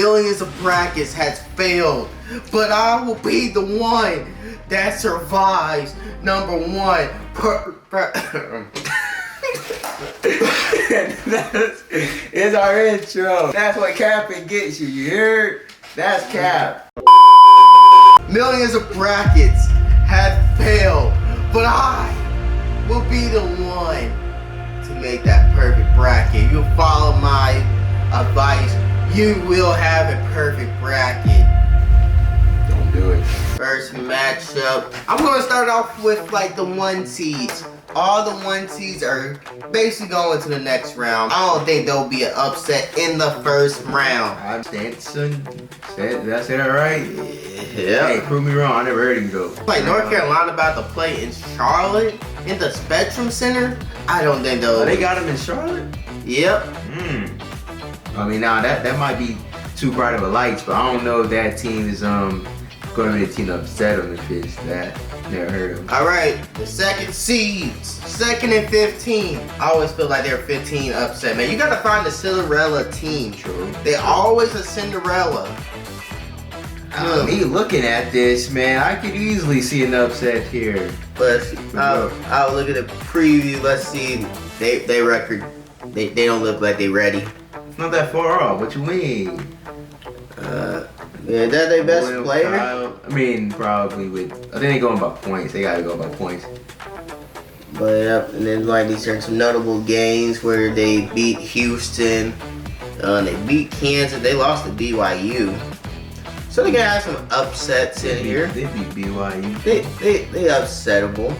millions of brackets has failed, but I will be the one that survives. Number one. It's our intro. That's what capping gets you. You heard? That's cap. Millions of brackets have failed, but I will be the one to make that perfect bracket. You follow my advice, you will have a perfect bracket. Don't do it. First matchup, I'm gonna start off with like the 1 seeds. All the 1 seeds are basically going to the next round. I don't think there'll be an upset in the first round. I'm Stanson. Did I say that right? Yeah. Hey, prove me wrong. I never heard him go. Like North Carolina about to play in Charlotte in the Spectrum Center. I don't think they'll. Oh, they got him in Charlotte? Yep. I mean, now that might be too bright of a lights, but I don't know if that team is going to be the team to upset them if it's that. Never heard of them. All right, the second seeds, 2nd and 15. I always feel like they're 15 upset, man. You gotta find the Cinderella team. True. They always a Cinderella. Me looking at this, man, I could easily see an upset here. But I'll look at the preview. Let's see. They record. They don't look like they ready. It's not that far off. What you mean? Yeah, that their best William player. Kyle, I mean, probably with. I think they going by points. They gotta go by points. But yep, and then like these are some notable games where they beat Houston, they beat Kansas, they lost to BYU. So they gotta have some upsets in here. They beat BYU. They upsettable.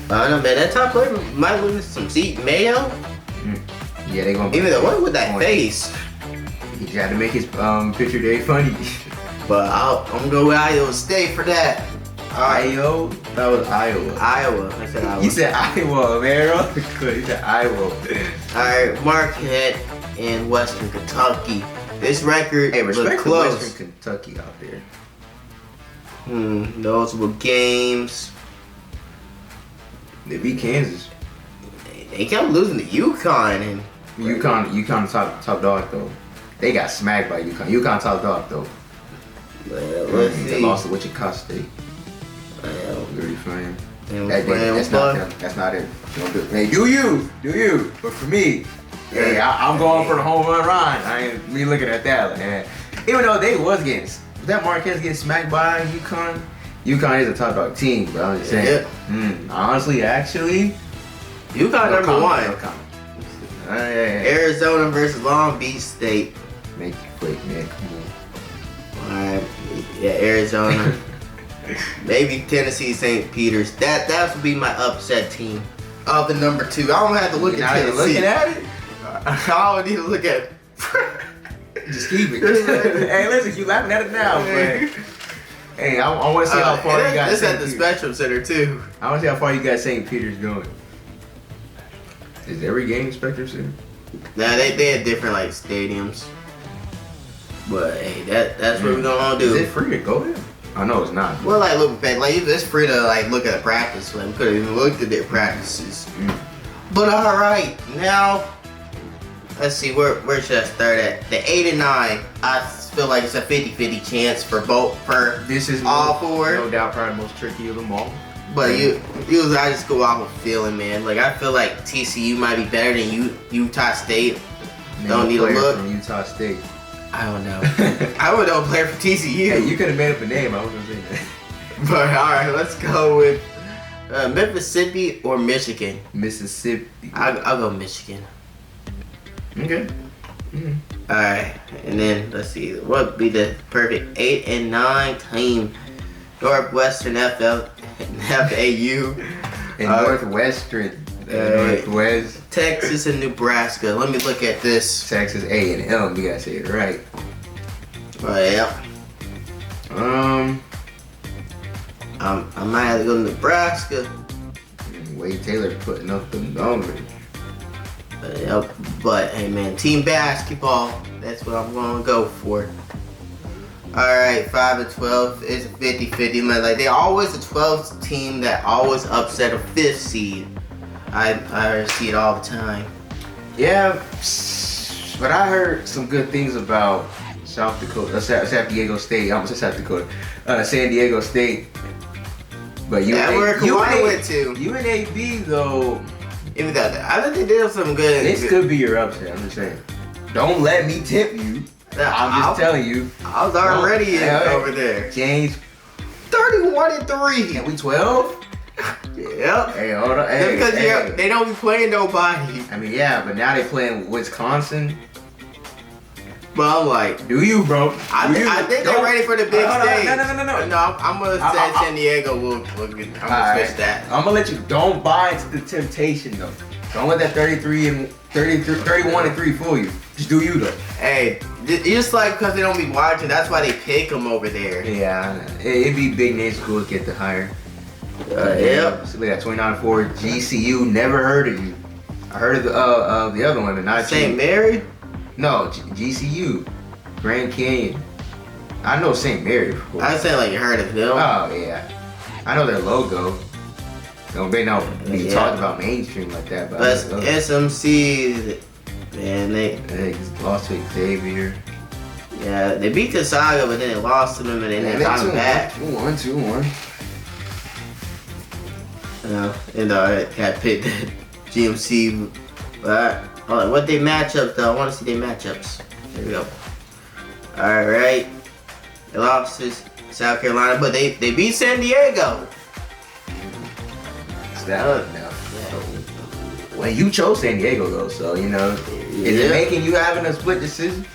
I don't know, man. That top player might lose some seat. Mayo. Yeah, they gonna. Even though what with that face. He tried to make his picture day funny. But I'm gonna go with Iowa State for that. Iowa? That was Iowa. Iowa. I said Iowa. You said Iowa, man. You said Iowa. Alright, Marquette and Western Kentucky. This record respect to close. Western Kentucky out there. Those were games. They beat Kansas. They kept losing to UConn and UConn top dog though. They got smacked by UConn. UConn top dog though. Well, let's see. They lost to Wichita State. Well, Very fine. that's That's not it. Don't do it. Hey, do you? But for me, hey, I'm going for the home run. I ain't me looking at that. Like, man. Even though they was getting that Marquez getting smacked by UConn. UConn is a top dog team, but I'm just saying. Honestly, actually, UConn number one. No comment. Arizona versus Long Beach State. Make it quick, man. Come Alright, yeah, Arizona. Maybe Tennessee St. Peter's. That would be my upset team. Of the number 2. I don't have to look at Tennessee. Looking at it? I don't need to look at it. Just keep it. Hey, listen, you laughing at it now, man. Hey, I want to see how far you got. This at the Spectrum Center too. I want to see how far you got St. Peter's going. Is every game Spectrum Center? Nah, they had different like stadiums. But hey, that's what we're gonna do. Is it free to go there? I know it's not. Well, like look back, like it's free to like look at practice. Like we could have even looked at their practices. But all right, now let's see where should I start at? The 8 and 9. I feel like it's a 50-50 chance for both This is all 4. No doubt, probably the most tricky of them all. But usually I just go off of feeling, man. Like I feel like TCU might be better than Utah State. Don't need to look. From Utah State. I don't know. I would know a player for TCU. Hey, you could have made up a name. I was gonna say that. But all right, let's go with Mississippi or Michigan. Mississippi. I'll go Michigan. Okay. All right, and then let's see what would be the perfect 8 and 9 team. Northwestern FAU And Northwestern. Northwest. Texas and Nebraska. Let me look at this. Texas A&M. You gotta say it right. Well, I might have to go to Nebraska. Wade Taylor putting up the numbers. But hey man, team basketball. That's what I'm gonna go for. Alright, 5 and 12 is a 50-50. Man, like they always a 12th team that always upset a 5th seed. I see it all the time. Yeah, But I heard some good things about South Dakota, San Diego State. I almost said South Dakota, San Diego State. But where Kawhi went to. UNAB though. Even though I think they did some good. This could be your upset. I'm just saying. Don't let me tip you. I'm just telling you. I was already over there. James, 31-3. and we 12. Yep. Hey, hold on. Hey, because hey. they don't be playing nobody. I mean, yeah, but now they playing Wisconsin. But I'm like, Do you, bro? I think they're ready for the big stage. No. No, I'm gonna say San Diego will I'm gonna switch that. I'm gonna let you. Don't buy into the temptation though. Don't let that 31-3 fool you. Just do you though. Hey, just like because they don't be watching, that's why they pick them over there. Yeah, it'd be big name schools get the higher. Yep. So they got 29-4 GCU. Never heard of you. I heard of the other one, but not St. you. Mary? No, GCU, Grand Canyon. I know St. Mary. Before. I say like you heard of them. Oh yeah, I know their logo. They don't be talked about mainstream like that, but SMC, man, they lost to Xavier. Yeah, they beat Gswagger, but then they lost to them, and then they got them back. 2-1. And had picked GMC, but what they matchups though? I want to see their matchups. There we go. All right, they lost to South Carolina, but they beat San Diego. Well, you chose San Diego though, so you know. Is it making you having a split decision?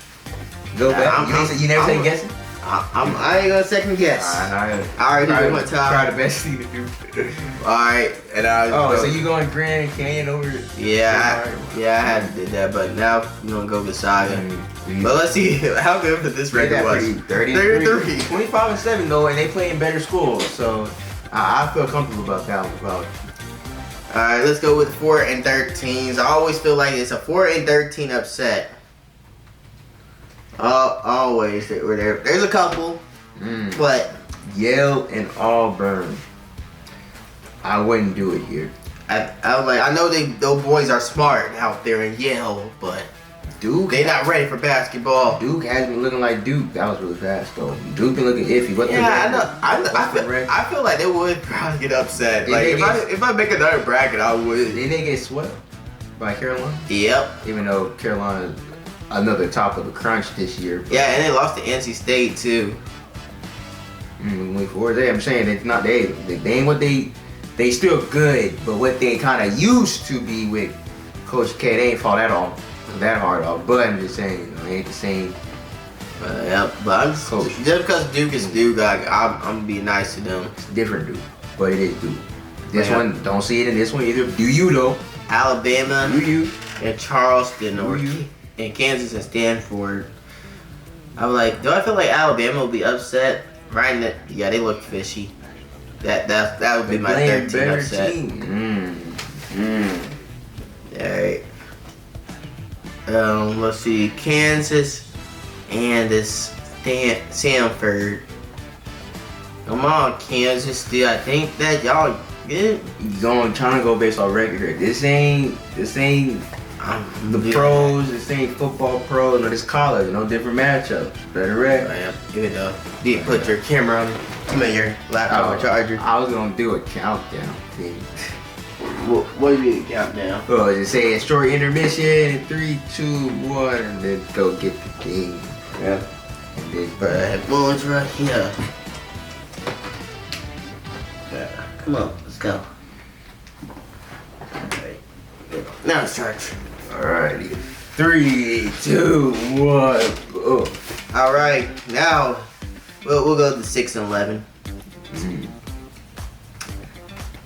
Go back. You never second guessing? I ain't gonna second guess. I already did my time. Try the best thing to do. Alright, and so you going Grand Canyon over? Yeah, I had to do that, but now we're gonna go Gswagger. But let's see how good this record was. 33. 25-7 though, and they play in better schools, so I feel comfortable about that one. Alright, let's go with 4-13s. I always feel like it's a 4-13 upset. Always we're there. There's a couple, but Yale and Auburn. I wouldn't do it here. I know those boys are smart out there in Yale, but Duke, they not ready for basketball. Duke has been looking like Duke. That was really fast though. Duke been looking iffy. I feel like they would probably get upset. Like if I make another bracket, I would. Did they get swept by Carolina? Yep. Even though Carolina another top of the crunch this year. Yeah, and they lost to NC State too. I'm saying it's not they ain't what they still good, but what they kind of used to be with Coach K, they ain't fall that hard off. But I'm just saying, it ain't the same. But I'm just because Duke is Duke, I'm gonna be nice to them. It's different Duke, but it is Duke. This one, don't see it in this one either. Do you though? Alabama. Do you? And Charleston or and Kansas and Stanford. I'm like, do I feel like Alabama will be upset? Right? Yeah, they look fishy. That would be my 13 upset. Alright. Let's see, Kansas and this Stanford. Come on, Kansas. Do I think that y'all good? Trying to go based on record here. This ain't the pros. This ain't football pros. No, this college. No different matchups. Better rec. Good enough. You put your camera on. Your laptop or charger. I was gonna do a countdown thing. What do you mean countdown? Oh, just say a short intermission, 3, 2, 1, and then go get the thing. Yeah. And then put headphones right here. Yeah. Come on, let's go. Alright. Now let's charge. Alrighty. 3, 2, 1, go. Alright, now we'll go to 6 and 11.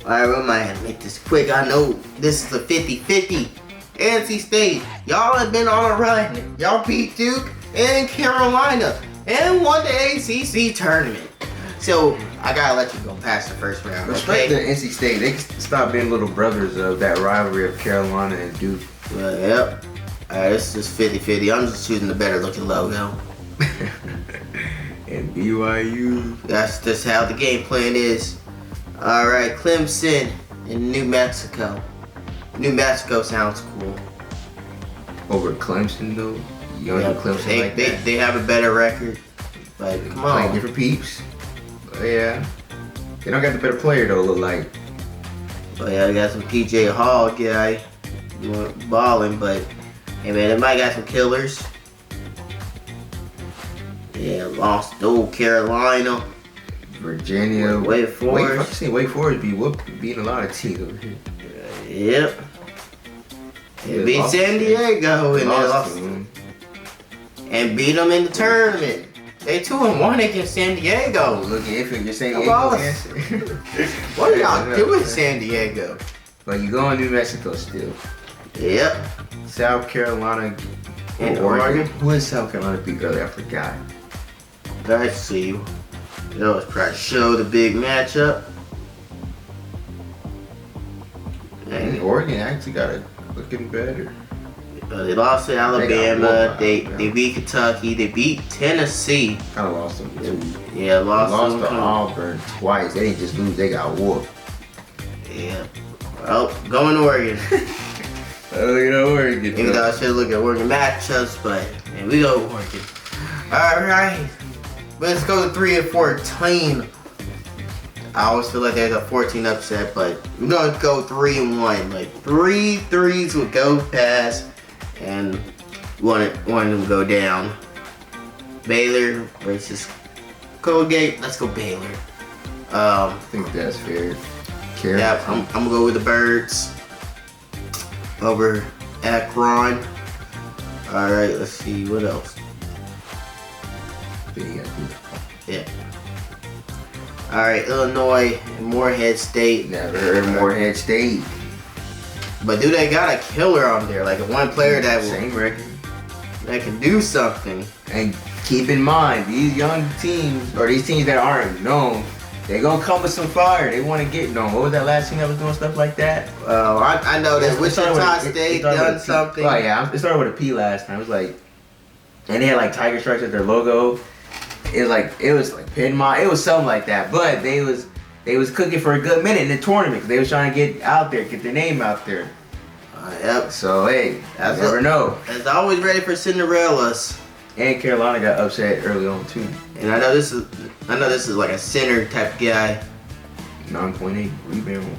Alright, we might make this quick. I know this is a 50-50. NC State, y'all have been on a run. Y'all beat Duke and Carolina and won the ACC tournament. So I gotta let you go past the first round. Respect to NC State. They can stop being little brothers of that rivalry of Carolina and Duke. Yep. Alright, this is 50-50. I'm just choosing the better looking logo. And BYU. That's just how the game plan is. Alright, Clemson in New Mexico. New Mexico sounds cool. over Clemson though. You don't do Clemson they, like they, that. they have a better record. But come Playing on. different peeps. But yeah. They don't got the better player though, look like. But yeah, they got some PJ Hall guy balling, but hey man, they might got some killers. Yeah, lost to Carolina. Virginia. Wake Forest. I've seen Wake Forest beating a lot of teams over here. Yep. They beat lost San to- Diego and they lost lost to them. and beat them in the tournament. They 2-1 against San Diego. Look if you're saying Come Diego on. answer. What are y'all doing, San Diego? But you go in New Mexico still. Yep. South Carolina And or Oregon. Who is South Carolina beat earlier? I forgot. Let's see. That was trying to show the big matchup. And Oregon actually got it looking better. They lost to Alabama. whooped by They Alabama. beat Kentucky. They beat Tennessee. Kind of lost them too. Yeah, lost To them. Auburn twice. They didn't just lose, they got whooped. Yeah. Well, going Oregon. Oh, you know Oregon. Even though I should look at Oregon matchups, but man, we go Oregon. All right. Let's go to 3 and 14. I always feel like there's a 14 upset, but we're gonna go 3 and 1. Like 3 threes would go past, and one of them go down. Baylor versus Colgate. Let's go Baylor. I think that's fair. Yeah, I'm gonna go with the Birds over Akron. All right, let's see what else. Yeah. All right, Illinois and Morehead State. Never heard of Morehead State. But dude, they got a killer on there, like one player that Same record. that can do something. And keep in mind, these young teams, or these teams that aren't known, they gonna come with some fire. They want to get known. What was that last team that was doing stuff like that? I know that It started with Wichita a- it State started with a done P. something. Oh yeah, it started with a P last time. It was like, and they had like tiger stripes as their logo. It was like Piedmont. It was something like that. But they was cooking for a good minute in the tournament because they was trying to get out there, get their name out there. Yep. So hey, That's you never know. As always, ready for Cinderellas. And Carolina got upset early on too. And I know this is like a center type guy. 9.8 rebound.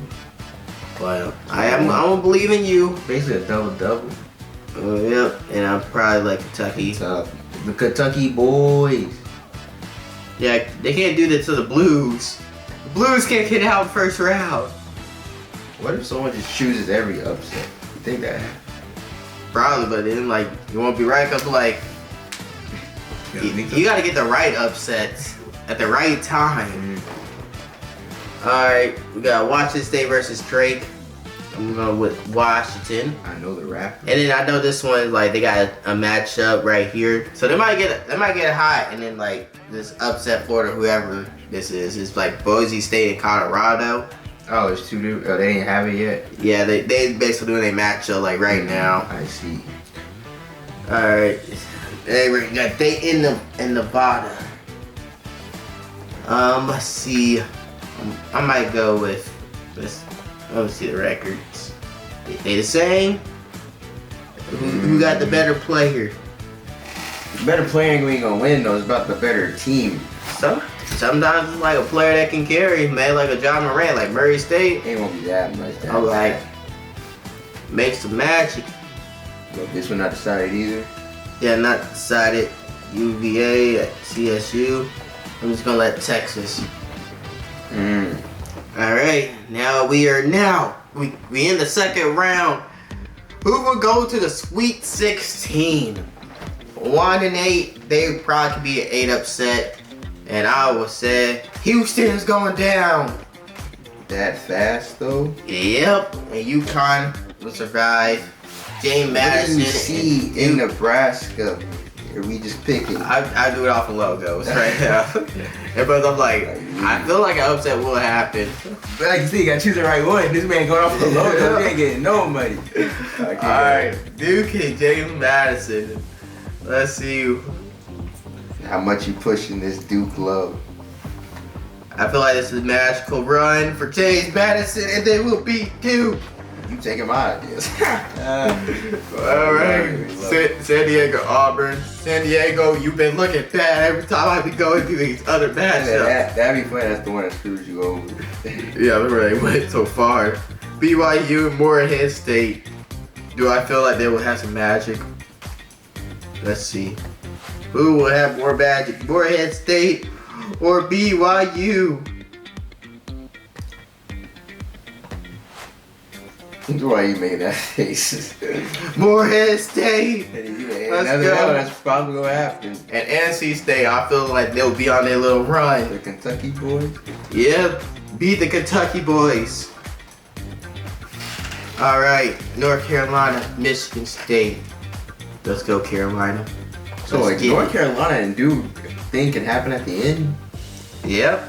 But I'm gonna believe in you. Basically a double-double. Yep. And I'm probably like Kentucky. So, the Kentucky boys. Yeah, they can't do that to the Blues. The Blues can't get out first round. What if someone just chooses every upset? You think that happens? Probably, but then like you won't be right because like you got to get the right upsets at the right time. All right, we got Washington State versus Drake. I'm going with Washington. I know the rap. And then I know this one, like they got a matchup right here, so they might get hot, and then like this upset Florida, whoever this is, it's like Boise State and Colorado. Oh, there's two new. Oh, they didn't have it yet. Yeah, they basically doing a matchup like right now. I see. All right, they got in Nevada. Let's see. I might go with this. Let's see the records. They the same. Who got the better player? The better player ain't gonna win though. It's about the better team. Sometimes it's like a player that can carry, man, like a John Morant, like Murray State. Ain't gonna be that much. I'm like, make some magic. But this one not decided either. Yeah, not decided. UVA at CSU. I'm just gonna let Texas. All right, now we in the second round. Who will go to the Sweet 16? 1 and 8. They probably could be an 8 upset, and I will say Houston is going down. That fast though. Yep, and UConn will survive. James What do you Madison. see in Nebraska? Are we just picking? I do it off of logos right now. But I'm like, I feel like an upset will happen. But like you see, you gotta choose the right one. This man going off the logo, he ain't getting no money. Alright, Duke and James Madison. Let's see. How much you pushing this Duke love? I feel like this is a magical run for James Madison, and they will beat Duke. You taking my ideas. All right. San Diego, Auburn. San Diego, you've been looking bad every time I be going through these other matchups. That'd be funny. That's the one that screws you over. Yeah, look where they went so far. BYU, Morehead State. Do I feel like they will have some magic? Let's see. Who will have more magic? Morehead State or BYU? Why you made that face? Morehead State. Let's go. That's probably gonna happen. And NC State, I feel like they'll be on their little run. The Kentucky boys. Yep, beat the Kentucky boys. All right, North Carolina, Michigan State. Let's go, Carolina. So like North Carolina and Duke thing can happen at the end. Yep.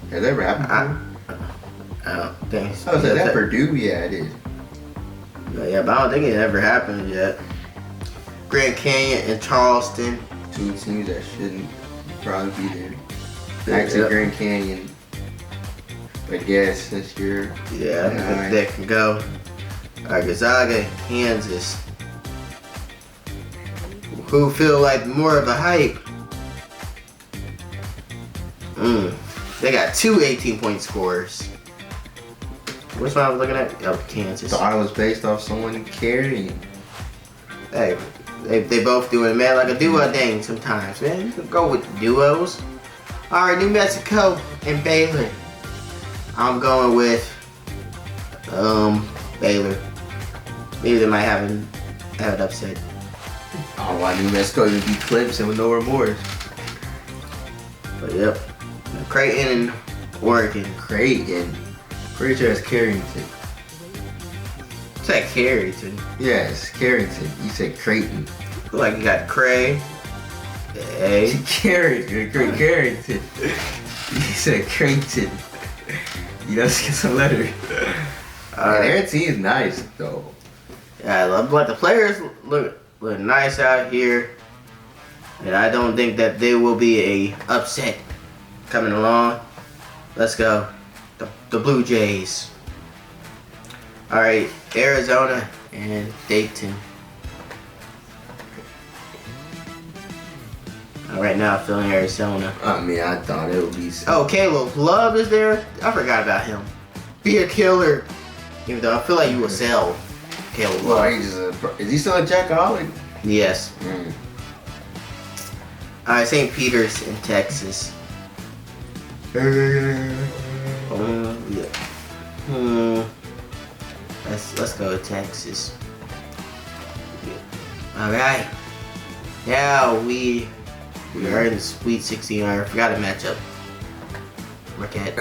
Has that ever happened? I don't think so. Oh, is that Purdue? Yeah, it is. Yeah, but I don't think it ever happened yet. Grand Canyon and Charleston. Two teams that shouldn't probably be there. Actually, Grand Canyon, I guess, this year. Yeah, I think they can go. Alright, Gswagger, Kansas. Who feel like more of a hype? They got two 18-point scorers. Which one I was looking at? Oh, Kansas. Thought it was based off someone carrying. Hey, they both doing, man, like a duo thing sometimes, man. You can go with duos. Alright, New Mexico and Baylor. I'm going with Baylor. Maybe they might have it upset. I don't know why New Mexico even beat Clemson with no remorse. But yep. Creighton and Oregon. Creighton. Pretty sure it's Carrington. It's like Carrington. Yes, Carrington. You said Creighton. Like you got Cray. Hey. Carrington. You said Creighton. You know, skip some letter. Their team's nice though. Yeah, I love, but the players look nice out here, and I don't think that there will be a upset coming along. Let's go, the Blue Jays. All right, Arizona and Dayton. All right, now I'm feeling Arizona. I mean, I thought it would be. Oh, Caleb Love is there. I forgot about him. Be a killer. Even though I feel like you will sell Caleb Love. Well, is he still a Jackaholic? Yes. Alright, St. Peter's in Texas. Let's go with Texas. Alright. Now we are in the Sweet 16. I forgot a matchup. Marquette.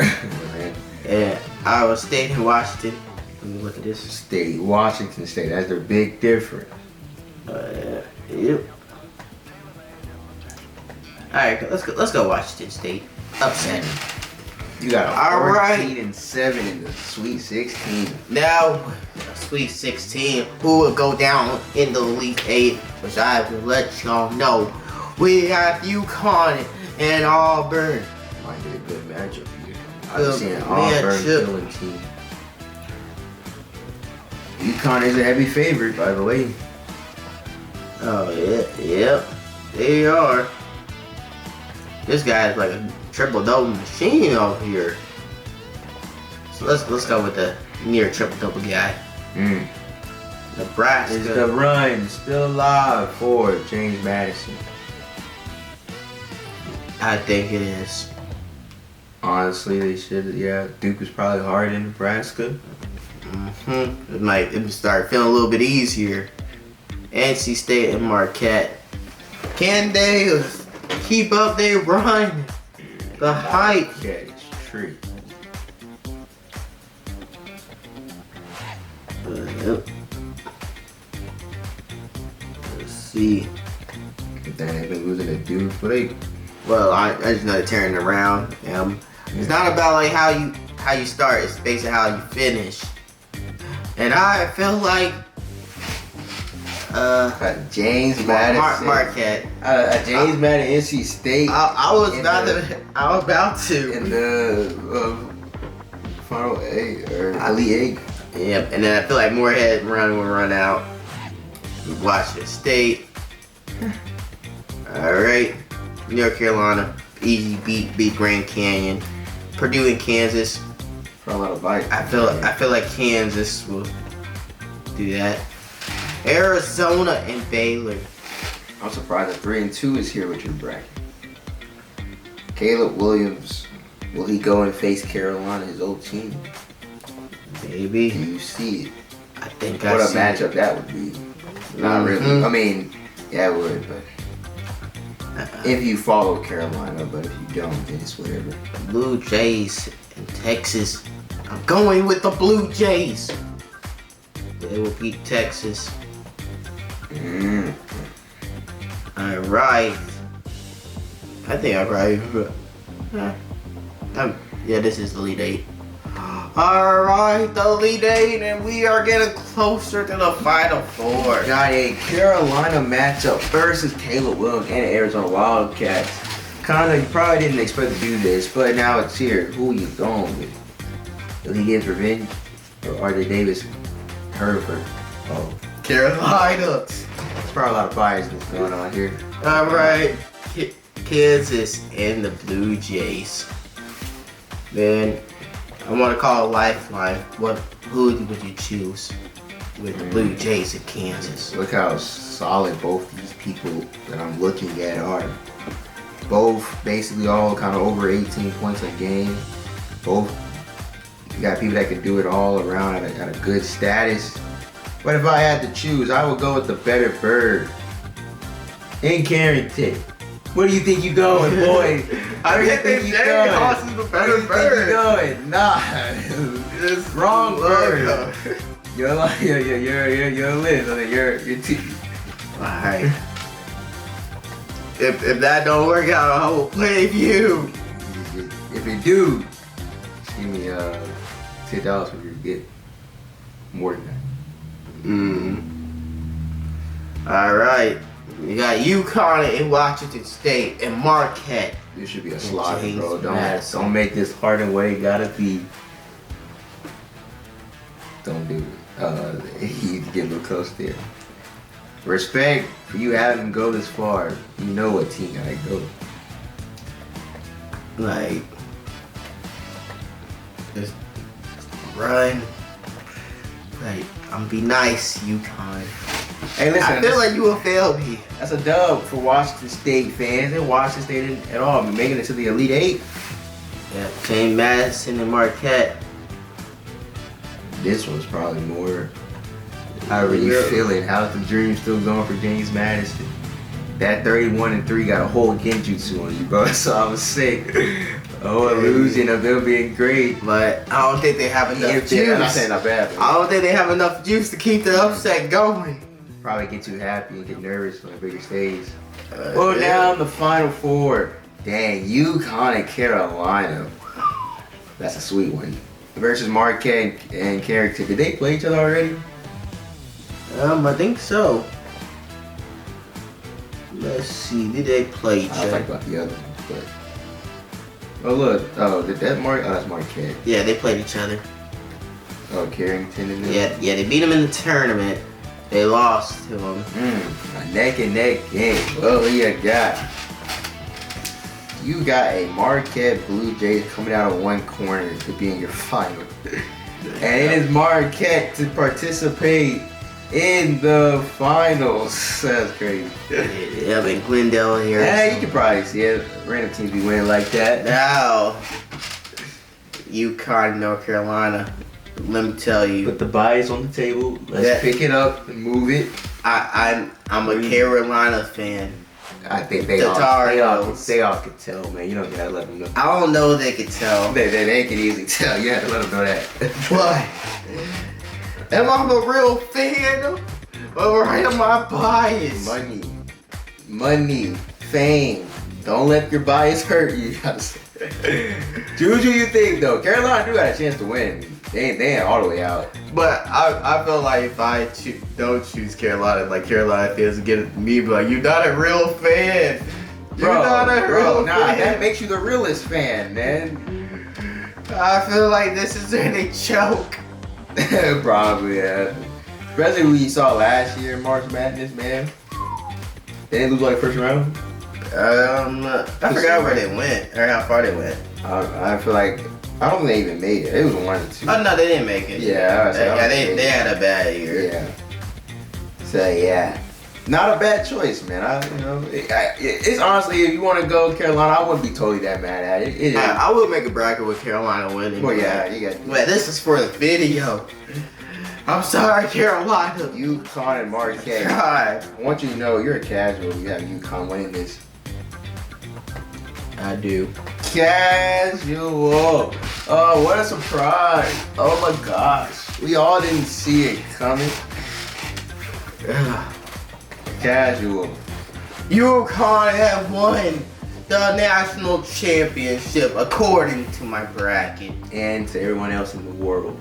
And Iowa State and Washington. Let me look at this. Washington State. That's their big difference. Yep. Alright, let's go Washington State. Upset. You got a 14-7 in the Sweet 16. Now, Sweet 16, who will go down in the Elite 8, which I will let y'all know. We have UConn and Auburn. Might be a good matchup here. I've seen an Auburn killing team. UConn is a heavy favorite, by the way. Oh yeah, yep, they are. This guy is like a triple-double machine over here. So let's go with the near triple-double guy. Nebraska. Is the run still alive for James Madison? I think it is. Honestly, they should. Yeah, Duke was probably hard in Nebraska. It start feeling a little bit easier. NC State and Marquette. Can they keep up their run? The hype. Catch tree. Let's see. If they ain't been losing to Duke, but they. Well, I just know they're turning around. It's not about like how you start. It's basically how you finish. And I feel like James Madison, Marquette, James Madison, NC State. I was about to in the final eight or Elite Yep, and then I feel like Moorhead run will run out. Washington State. Alright. North Carolina. Easy beat Grand Canyon. Purdue and Kansas. For a lot of bites. I feel like Kansas will do that. Arizona and Baylor. I'm surprised that 3 and 2 is here with your bracket. Caleb Williams, will he go and face Carolina, his old team? Maybe. Do you see it? I think What I a see matchup it. that would be. Not really. I mean, yeah, it would, but if you follow Carolina, but if you don't, then it's whatever. Blue Jays and Texas. I'm going with the Blue Jays. They will beat Texas. Alright. I think I'm right. Yeah, this is the Elite Eight. Alright, the Elite Eight, and we are getting closer to the Final Four. Got a Carolina matchup versus Caleb Williams and the Arizona Wildcats. Kinda, you probably didn't expect to do this, but now it's here. Who are you going with? Elite Games Revenge or RJ Davis Herford? Oh, Carolina. there's probably a lot of bias that's going on here. Alright, Kansas and the Blue Jays. Man, I want to call a lifeline. Who would you choose with the Blue Jays and Kansas? Look how solid both these people that I'm looking at are. Both basically all kind of over 18 points a game. Both, you got people that can do it all around at a good status. But if I had to choose, I would go with the better bird in Carrington. Where do you think you going, boy? I Where do you think you going? the better Where do you think you going? Nah, It's wrong bird. logo. You're Liz. I mean, you're team. Alright. If that don't work out, I will play you. If you do, just give me $10 for you get more than that. Alright. We got UConn and Washington State and Marquette. This should be a slaughter, James bro. Madison. Don't make this hard and way. Gotta be. Don't do it. You get a little close there. Respect for you having him go this far. You know what team gotta go. Like, just run. Like, I'm gonna be nice, UConn. Hey, listen. I feel like you will fail me. That's a dub for Washington State fans. And Washington State didn't at all making it to the Elite Eight. Yeah, James Madison and Marquette. This one's probably more. How are you feeling? How's the dream still going for James Madison? That 31-3 got a whole genjutsu on you, bro. So I was sick. Oh, illusion of them being great. But I don't think they have enough juice. I'm not saying not bad. I don't think they have enough juice to keep the upset going. Probably get too happy and get nervous on a bigger stage. Well, down the Final Four. Dang, UConn and Carolina. That's a sweet one. Versus Marquette and Carrington. Did they play each other already? I think so. Let's see, did they play each I was other? talking about the other one, but. Oh look, did that Mark? Oh, that's Marquette. Yeah, they played each other. Oh, Carrington and them. Yeah, they beat them in the tournament. They lost to them. A neck and neck game. Well, who you got? You got a Marquette Blue Jays coming out of one corner to be in your final. And it is Marquette to participate in the finals. That's crazy. Yeah, but Glendale here. Yeah, you can probably see it. Random teams be winning like that. Now, UConn, North Carolina. Let me tell you. Put the bias on the table. Let's pick it up and move it. I'm a Carolina fan. I think they all could tell, man. You don't gotta let them know. I don't know if they could tell. They can easily tell. You have to let them know that. But am I a real fan? Or am I biased? Money, fame. Don't let your bias hurt you. You gotta say. Choose who you think though. Carolina do got a chance to win. They ain't all the way out. But I feel like if I don't choose Carolina, like Carolina fans get at me, be like, you're not a real fan. You're not a real fan. Nah, that makes you the realest fan, man. I feel like this is where they choke. Probably, yeah. Especially when you saw last year in March Madness, man. They didn't lose like first round. I forgot where they went or how far they went. I feel like I don't think they even made it. It was 1-2. Oh no, they didn't make it. Yeah, they had a bad year. Yeah. So yeah, not a bad choice, man. It's honestly, if you want to go Carolina, I wouldn't be totally that mad at it. I would make a bracket with Carolina winning. Well, yeah, you got. But this is for the video. I'm sorry, Carolina. UConn and Marquette. God. I want you to know you're a casual. You have UConn winning this. I do. Casual. Oh, what a surprise. Oh my gosh. We all didn't see it coming. Casual. UConn have won the national championship according to my bracket. And to everyone else in the world.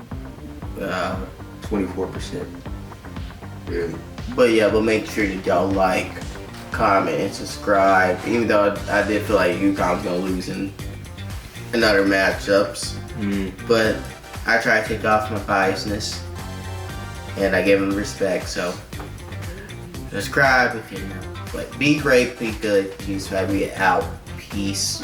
24%. Really. But make sure that y'all like, comment, and subscribe. Even though I did feel like UConn was gonna lose in other matchups. But I try to take off my biasness. And I give them respect, so subscribe if you know. But be great, be good. Gswagger out. Peace.